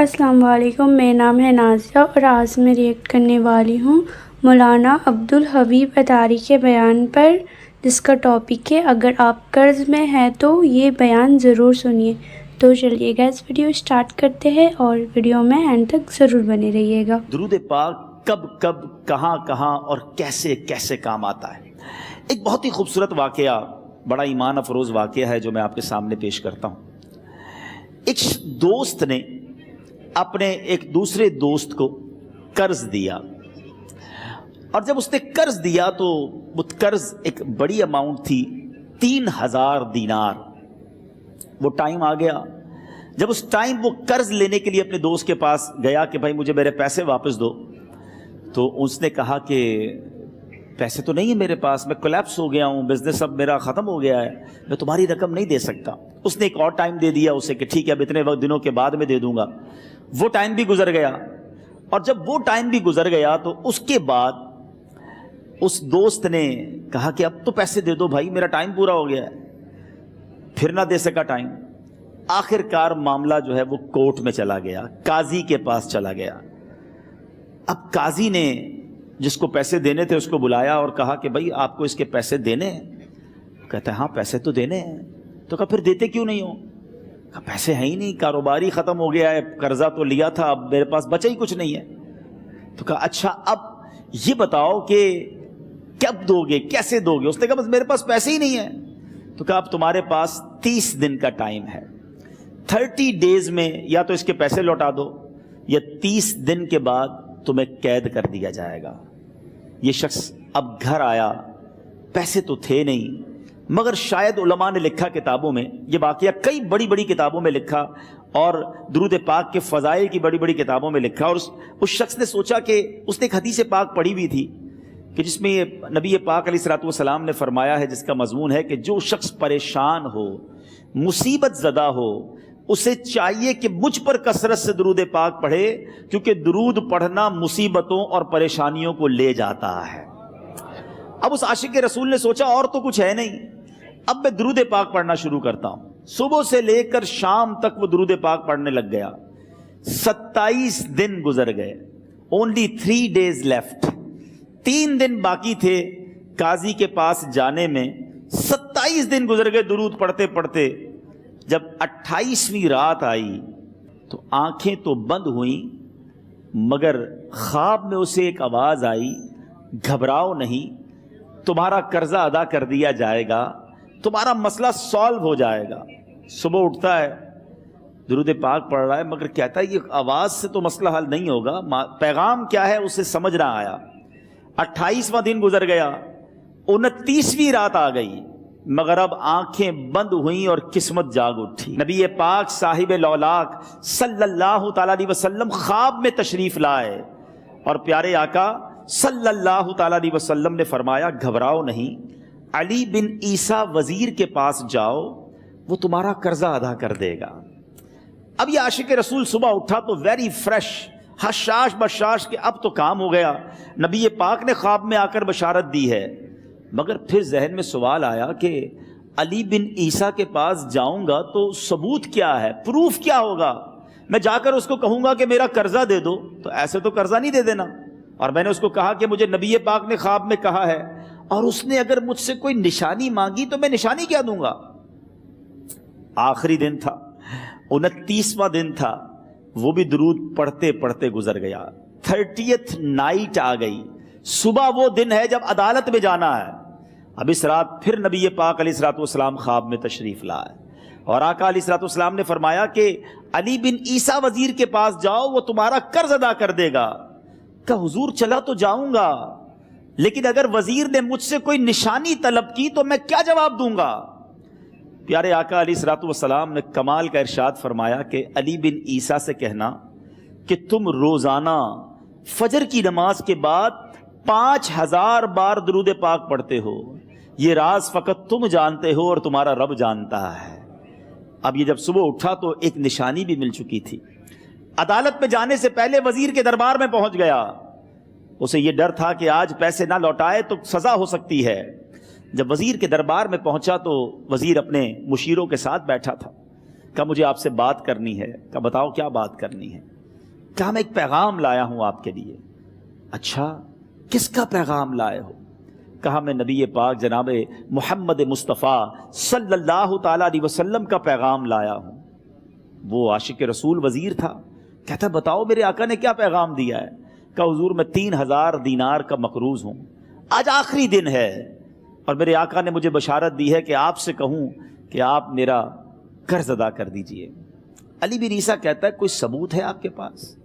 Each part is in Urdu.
السلام علیکم، میرا نام ہے نازیہ اور آج میں ریئیکٹ کرنے والی ہوں مولانا عبدالحبیب اتاری کے بیان پر، جس کا ٹاپک ہے اگر آپ قرض میں ہیں تو یہ بیان ضرور سنیے۔ تو چلیے گا اس ویڈیو اسٹارٹ کرتے ہیں اور ویڈیو میں اینڈ تک ضرور بنے رہیے گا۔ درود پاک کب کب کہاں کہاں اور کیسے کیسے کام آتا ہے۔ ایک بہت ہی خوبصورت واقعہ، بڑا ایمان افروز واقعہ ہے جو میں آپ کے سامنے پیش کرتا ہوں۔ ایک دوست نے اپنے ایک دوسرے دوست کو قرض دیا، اور جب اس نے قرض دیا تو وہ قرض ایک بڑی اماؤنٹ تھی، 3000 دینار۔ وہ ٹائم آ گیا جب اس ٹائم وہ قرض لینے کے لیے اپنے دوست کے پاس گیا کہ بھائی مجھے میرے پیسے واپس دو، تو اس نے کہا کہ پیسے تو نہیں ہے میرے پاس، میں کولیپس ہو گیا ہوں، بزنس اب میرا ختم ہو گیا ہے، میں تمہاری رقم نہیں دے سکتا۔ اس نے ایک اور ٹائم دے دیا اسے کہ ٹھیک ہے اب اتنے وقت دنوں کے بعد میں دے دوں گا۔ وہ ٹائم بھی گزر گیا، اور جب وہ ٹائم بھی گزر گیا تو اس کے بعد اس دوست نے کہا کہ اب تو پیسے دے دو بھائی، میرا ٹائم پورا ہو گیا ہے۔ پھر نہ دے سکا ٹائم۔ آخر کار معاملہ جو ہے وہ کورٹ میں چلا گیا، قاضی کے پاس چلا گیا۔ اب قاضی نے جس کو پیسے دینے تھے اس کو بلایا اور کہا کہ بھائی آپ کو اس کے پیسے دینے ہیں؟ کہتا ہے ہاں پیسے تو دینے ہیں۔ تو کہا پھر دیتے کیوں نہیں ہو؟ کہا پیسے ہیں ہی نہیں، کاروبار ہی ختم ہو گیا ہے، قرضہ تو لیا تھا، اب میرے پاس بچا ہی کچھ نہیں ہے۔ تو کہا اچھا اب یہ بتاؤ کہ کب دو گے، کیسے دو گے؟ اس نے کہا بس میرے پاس پیسے ہی نہیں ہیں۔ تو کہا اب تمہارے پاس 30 دن کا ٹائم ہے، 30 ڈیز میں یا تو اس کے پیسے لوٹا دو یا 30 دن کے بعد تمہیں قید کر دیا جائے گا۔ یہ شخص اب گھر آیا، پیسے تو تھے نہیں، مگر شاید علماء نے لکھا کتابوں میں، یہ واقعہ کئی بڑی بڑی کتابوں میں لکھا اور درود پاک کے فضائل کی بڑی بڑی کتابوں میں لکھا، اور اس شخص نے سوچا کہ اس نے ایک حدیث پاک پڑھی ہوئی تھی کہ جس میں یہ نبی پاک علیہ الصلوۃ والسلام نے فرمایا ہے، جس کا مضمون ہے کہ جو شخص پریشان ہو، مصیبت زدہ ہو، اسے چاہیے کہ مجھ پر کثرت سے درود پاک پڑھے، کیونکہ درود پڑھنا مصیبتوں اور پریشانیوں کو لے جاتا ہے۔ اب اس عاشق رسول نے سوچا اور تو کچھ ہے نہیں، اب میں درود پاک پڑھنا شروع کرتا ہوں۔ صبح سے لے کر شام تک وہ درود پاک پڑھنے لگ گیا۔ 27 دن گزر گئے، only 3 days left، 3 دن باقی تھے قاضی کے پاس جانے میں۔ 27 دن گزر گئے درود پڑھتے پڑھتے۔ جب 28ویں رات آئی تو آنکھیں تو بند ہوئیں، مگر خواب میں اسے ایک آواز آئی، گھبراؤ نہیں، تمہارا قرضہ ادا کر دیا جائے گا، تمہارا مسئلہ سالو ہو جائے گا۔ صبح اٹھتا ہے، درود پاک پڑھ رہا ہے، مگر کہتا ہے یہ آواز سے تو مسئلہ حل نہیں ہوگا، پیغام کیا ہے اسے سمجھ نہ آیا۔ 28واں دن گزر گیا، 29ویں رات آ گئی، مگر اب آنکھیں بند ہوئیں اور قسمت جاگ اٹھی۔ نبی پاک صاحب لولاک صلی اللہ تعالیٰ علیہ وسلم خواب میں تشریف لائے، اور پیارے آقا صلی اللہ تعالیٰ علیہ وسلم نے فرمایا گھبراؤ نہیں، علی بن عیسیٰ وزیر کے پاس جاؤ، وہ تمہارا قرضہ ادا کر دے گا۔ اب یہ عاشق رسول صبح اٹھا تو ویری فریش، حشاش بشاش کہ اب تو کام ہو گیا، نبی پاک نے خواب میں آ کر بشارت دی ہے۔ مگر پھر ذہن میں سوال آیا کہ علی بن عیسیٰ کے پاس جاؤں گا تو ثبوت کیا ہے، پروف کیا ہوگا؟ میں جا کر اس کو کہوں گا کہ میرا قرضہ دے دو تو ایسے تو قرضہ نہیں دے دینا، اور میں نے اس کو کہا کہ مجھے نبی پاک نے خواب میں کہا ہے، اور اس نے اگر مجھ سے کوئی نشانی مانگی تو میں نشانی کیا دوں گا؟ آخری دن تھا، 29واں دن تھا، وہ بھی درود پڑھتے پڑھتے گزر گیا۔ 30th نائٹ آ گئی، صبح وہ دن ہے جب عدالت میں جانا ہے۔ اب اس رات پھر نبی پاک علیہ الصلوۃ والسلام خواب میں تشریف لائے، اور آقا علیہ الصلوۃ والسلام نے فرمایا کہ علی بن عیسیٰ وزیر کے پاس جاؤ، وہ تمہارا قرض ادا کر دے گا۔ کہ حضور چلا تو جاؤں گا، لیکن اگر وزیر نے مجھ سے کوئی نشانی طلب کی تو میں کیا جواب دوں گا؟ پیارے آقا علیہ الصلوۃ والسلام نے کمال کا ارشاد فرمایا کہ علی بن عیسیٰ سے کہنا کہ تم روزانہ فجر کی نماز کے بعد 5000 بار درود پاک پڑھتے ہو، یہ راز فقط تم جانتے ہو اور تمہارا رب جانتا ہے۔ اب یہ جب صبح اٹھا تو ایک نشانی بھی مل چکی تھی۔ عدالت میں جانے سے پہلے وزیر کے دربار میں پہنچ گیا، اسے یہ ڈر تھا کہ آج پیسے نہ لوٹائے تو سزا ہو سکتی ہے۔ جب وزیر کے دربار میں پہنچا تو وزیر اپنے مشیروں کے ساتھ بیٹھا تھا، کہا مجھے آپ سے بات کرنی ہے. کہا بتاؤ کیا بات کرنی ہے؟ کہا میں ایک پیغام لایا ہوں آپ کے لیے. اچھا کس کا پیغام لائے ہو؟ کہا میں نبی پاک جناب محمد مصطفیٰ صلی اللہ تعالیٰ علیہ وسلم کا پیغام لایا ہوں. وہ عاشق رسول وزیر تھا. کہتا بتاؤ میرے آقا نے کیا پیغام دیا ہے؟ کہا حضور میں 3000 دینار کا مقروض ہوں, آج آخری دن ہے اور میرے آقا نے مجھے بشارت دی ہے کہ آپ سے کہوں کہ آپ میرا قرض ادا کر دیجئے. علی بن عیسیٰ کہتا ہے کوئی ثبوت ہے آپ کے پاس؟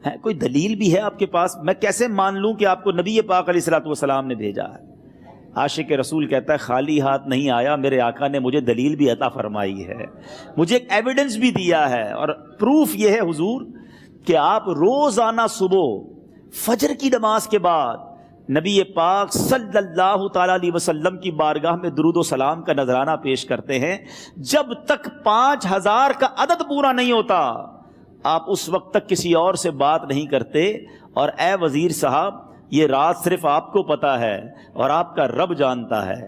ہے کوئی دلیل بھی ہے آپ کے پاس؟ میں کیسے مان لوں کہ آپ کو نبی پاک علیہ الصلوۃ والسلام نے بھیجا ہے؟ عاشق رسول کہتا ہے خالی ہاتھ نہیں آیا, میرے آقا نے مجھے دلیل بھی عطا فرمائی ہے, مجھے ایک ایویڈنس بھی دیا ہے, اور پروف یہ ہے حضور کہ آپ روزانہ صبح فجر کی نماز کے بعد نبی پاک صلی اللہ تعالیٰ علیہ وسلم کی بارگاہ میں درود و سلام کا نذرانہ پیش کرتے ہیں. جب تک 5000 کا عدد پورا نہیں ہوتا آپ اس وقت تک کسی اور سے بات نہیں کرتے. اور اے وزیر صاحب یہ راز صرف آپ کو پتا ہے اور آپ کا رب جانتا ہے.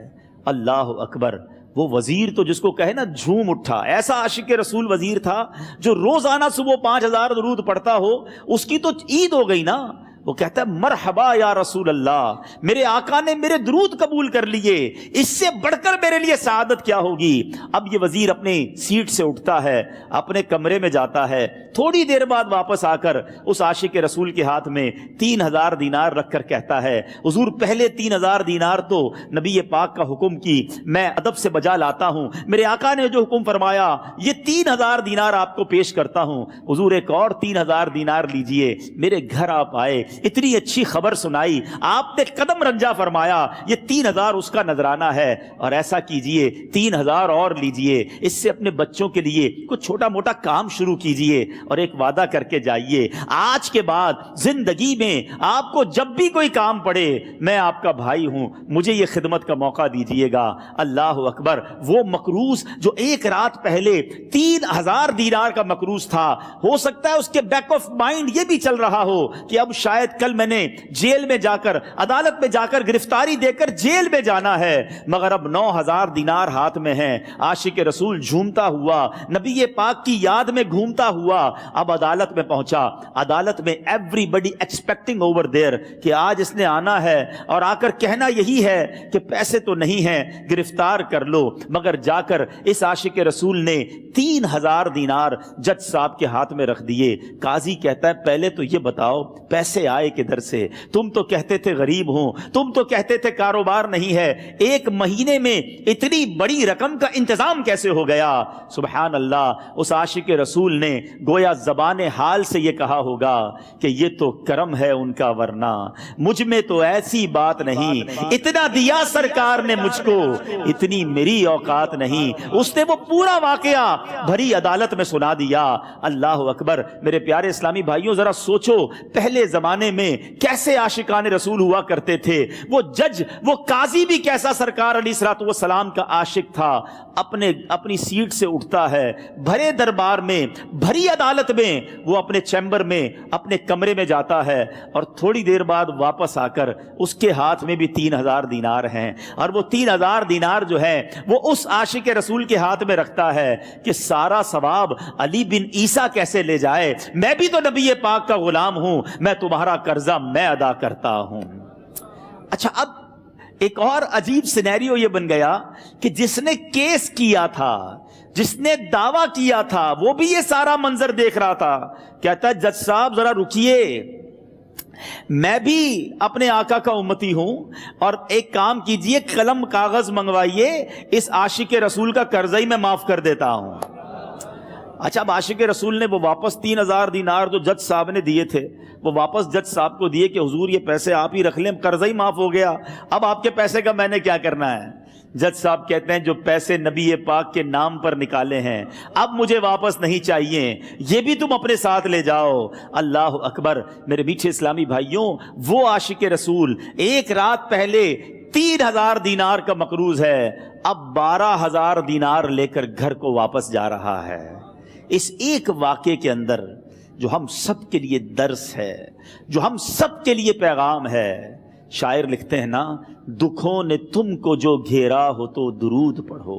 اللہ اکبر. وہ وزیر تو جس کو کہے نا جھوم اٹھا, ایسا عاشق رسول وزیر تھا جو روزانہ صبح 5000 درود پڑھتا ہو. اس کی تو عید ہو گئی نا. وہ کہتا ہے مرحبا یا رسول اللہ, میرے آقا نے میرے درود قبول کر لیے, اس سے بڑھ کر میرے لیے سعادت کیا ہوگی. اب یہ وزیر اپنے سیٹ سے اٹھتا ہے, اپنے کمرے میں جاتا ہے, تھوڑی دیر بعد واپس آ کر اس عاشق رسول کے ہاتھ میں 3000 دینار رکھ کر کہتا ہے حضور پہلے 3000 دینار تو نبی پاک کا حکم کی میں ادب سے بجا لاتا ہوں, میرے آقا نے جو حکم فرمایا یہ 3000 دینار آپ کو پیش کرتا ہوں. حضور ایک اور 3000 دینار لیجئے. میرے گھر آپ آئے, اتنی اچھی خبر سنائی, آپ نے قدم رنجا فرمایا, یہ 3000 اس کا نذرانہ ہے, اور ایسا کیجئے 3000 اور لیجئے, اس سے اپنے بچوں کے لیے کچھ چھوٹا موٹا کام شروع کیجئے اور ایک وعدہ کر کے جائیے. آج کے بعد زندگی میں آپ کو جب بھی کوئی کام پڑے میں آپ کا بھائی ہوں, مجھے یہ خدمت کا موقع دیجئے گا. اللہ اکبر. وہ مقروض جو ایک رات پہلے 3000 دینار کا مقروض تھا, ہو سکتا ہے اس کے بیک آف مائنڈ یہ بھی چل رہا ہو کہ اب شاید کل میں نے جیل میں جا کر عدالت میں جا کر گرفتاری دے کر جیل میں جانا ہے, مگر اب 9000 دینار ہاتھ میں ہیں. عاشق رسول جھومتا ہوا نبی پاک کی یاد میں گھومتا ہوا اب عدالت میں پہنچا. عدالت میں everybody expecting over there کہ آج اس نے آنا ہے اور آ کر کہنا یہی ہے کہ پیسے تو نہیں ہیں, گرفتار کر لو. مگر جا کر اس عاشق رسول نے 3000 دینار جج صاحب کے ہاتھ میں رکھ دیے. قاضی کہتا ہے پہلے تو یہ بتاؤ پیسے آئے کدھر سے؟ تم تو کہتے تھے غریب ہوں, تم تو کہتے تھے کاروبار نہیں ہے, ایک مہینے میں اتنی بڑی رقم کا انتظام کیسے ہو گیا؟ سبحان اللہ. اس عاشق رسول نے گویا زبان حال سے یہ کہا ہوگا کہ یہ تو کرم ہے ان کا, ورنہ مجھ میں تو ایسی بات نہیں, اتنا دیا سرکار نے مجھ کو, اتنی میری اوقات نہیں. اس نے وہ پورا واقعہ بھری عدالت میں سنا دیا. اللہ اکبر. میرے پیارے اسلامی بھائیوں ذرا سوچو پہلے زمانے میں کیسے عاشقان رسول ہوا کرتے تھے. وہ جج, وہ قاضی بھی کیسا سرکار علیہ الصلوۃ والسلام کا عاشق تھا. اپنی سیٹ سے اٹھتا ہے, بھرے دربار میں, بھری عدالت میں, وہ اپنے چیمبر میں, اپنے کمرے میں جاتا ہے, اور تھوڑی دیر بعد واپس آ کر اس کے ہاتھ میں بھی 3000 دینار ہیں, اور وہ 3000 دینار جو ہے وہ اس عاشق رسول کے ہاتھ میں رکھتا ہے کہ سارا ثواب علی بن عیسیٰ کیسے لے جائے, میں بھی تو نبی پاک کا غلام ہوں, میں تمہارا قرضہ میں ادا کرتا ہوں. اچھا اب ایک اور عجیب سینیریو یہ بن گیا کہ جس نے کیس کیا تھا, جس نے دعویٰ کیا تھا, وہ بھی یہ سارا منظر دیکھ رہا تھا. کہتا ہے جج صاحب ذرا رکیے, میں بھی اپنے آقا کا امتی ہوں, اور ایک کام کیجئے قلم کاغذ منگوائیے, اس عاشق رسول کا قرضہ ہی میں معاف کر دیتا ہوں. اچھا اب عاشق رسول نے وہ واپس 3000 دینار جو جج صاحب نے دیے تھے وہ واپس جج صاحب کو دیے کہ حضور یہ پیسے آپ ہی رکھ لیں, قرضہ ہی معاف ہو گیا, اب آپ کے پیسے کا میں نے کیا کرنا ہے؟ جج صاحب کہتے ہیں جو پیسے نبی پاک کے نام پر نکالے ہیں اب مجھے واپس نہیں چاہیے, یہ بھی تم اپنے ساتھ لے جاؤ. اللہ اکبر. میرے میٹھے اسلامی بھائیوں, وہ عاشق رسول ایک رات پہلے 3000 دینار کا مقروض ہے, اب 12000 دینار لے کر گھر کو واپس جا رہا ہے. اس ایک واقعے کے اندر جو ہم سب کے لیے درس ہے, جو ہم سب کے لیے پیغام ہے. شاعر لکھتے ہیں نا, دکھوں نے تم کو جو گھیرا ہو تو درود پڑھو,